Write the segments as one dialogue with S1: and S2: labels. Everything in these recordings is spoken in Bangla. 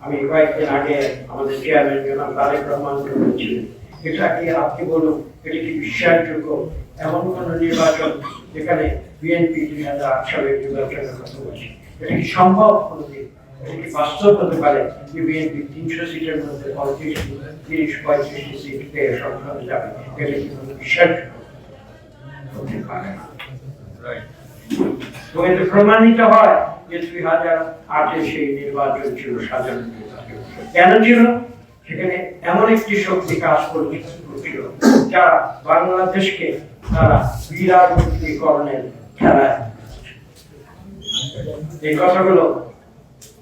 S1: আমি কয়েকদিন আগে আমাদের চেয়ারম্যান জনাব তারেক রহমান বলেছিলেন, এটা কি আপনি বলুন, এটা কি বিশ্বাসযোগ্য এমন কোন নির্বাচন যেখানে বিএনপি 2008 সালের নির্বাচনের কথা বলছে? এটা কি সম্ভব কোনোদিন? এটা কি বাস্তব হতে পারে যে বিএনপি 300 সিটের মধ্যে 35 সিট পেয়ে সংসদে যাবে? এটা কি কোনো বিশ্বাসযোগ্য হতে পারে না। তো এতে প্রমাণিত হয় যে 2008 সেই নির্বাচন ছিল সাজানো নির্বাচন। কেন ছিল? সেখানে এমন একটি শক্তি কাজ করছিল যারা বাংলাদেশকে তারা বিরাজনীতিকরণের খেলায়, এই কথাগুলো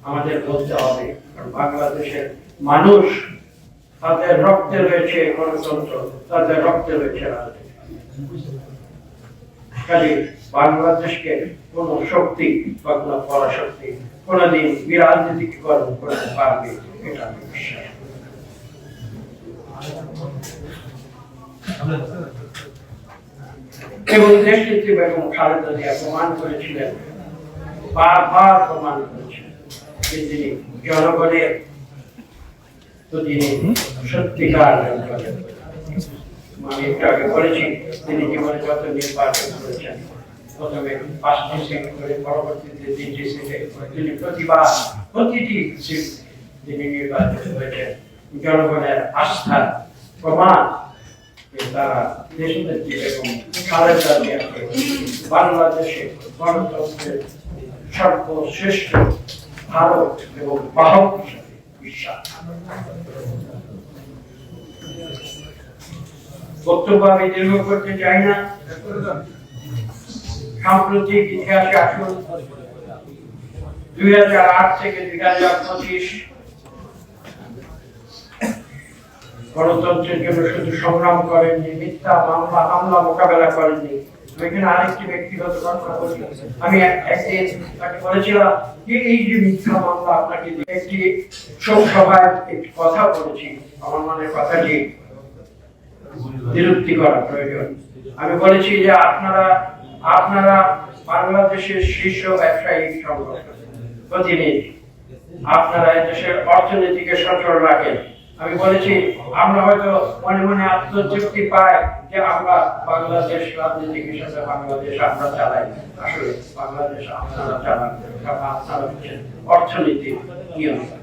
S1: আমাদের বলতে হবে। কারণ বাংলাদেশের মানুষ, তাদের রক্তে রয়েছে গণতন্ত্র, তাদের রক্তে রয়েছে রাজনীতি। কাজে বাংলাদেশকে কোন শক্তি বা কোন পরাশক্তি কোনদিন বিরাজনীতিকরণ করতে পারবে এটা আমি বিশ্বাস করি। এবং দেশনেত্রী বেগম খালেদা জিয়া প্রমাণ করেছিলেন, বারবার প্রমাণ করেছিলেন যে তিনি জনগণের প্রতি সত্যিকার। আমি একটু আগে বলেছি, তিনি জীবনে যত নির্বাচন করেছেন, প্রথমে 5টি সিট করে পরবর্তীতে 3টি সিটে তিনি প্রতিটি সিট তিনি নির্বাচিত হয়েছেন। জনগণের আস্থার প্রমাণ তারা দেশনেত্রী বেগম খালেদা জিয়াকে বাংলাদেশে গণতন্ত্রের সর্বশ্রেষ্ঠ ভারত এবং বাহক হিসাবে বিশ্বাস। বক্তব্য আমি দীর্ঘ করতে চাই না। সাম্প্রতিক ইতিহাসে আসুন, 2008 থেকে 2025 গণতন্ত্রের জন্য শুধু সংগ্রাম করেননি, মিথ্যা মামলা হামলা মোকাবেলা করেননি। এখানে আরেকটি ব্যক্তিগত ঘটনা বলি। আমি একদিন তাকে বলেছিলাম যে এই যে মিথ্যা মামলা, আপনাকে একটি শোক সভায় একটি কথা বলেছি, আমার মনের কথাটি বিরক্তি করা প্রয়োজন। আমি বলেছি যে আপনারা বাংলাদেশের শীর্ষ ব্যবসায়ী সংগঠন প্রতিনিধি, আপনারা দেশের অর্থনীতিকে সচল রাখেন। আমি বলেছি আমরা হয়তো মনে মনে আত্মতৃপ্তি পাই যে আমরা বাংলাদেশ রাজনীতিক হিসেবে বাংলাদেশ আমরা চালাই, আসলে বাংলাদেশ আপনারা চালান, আপনারা হচ্ছেন অর্থনীতির নিয়ন্ত্রণ।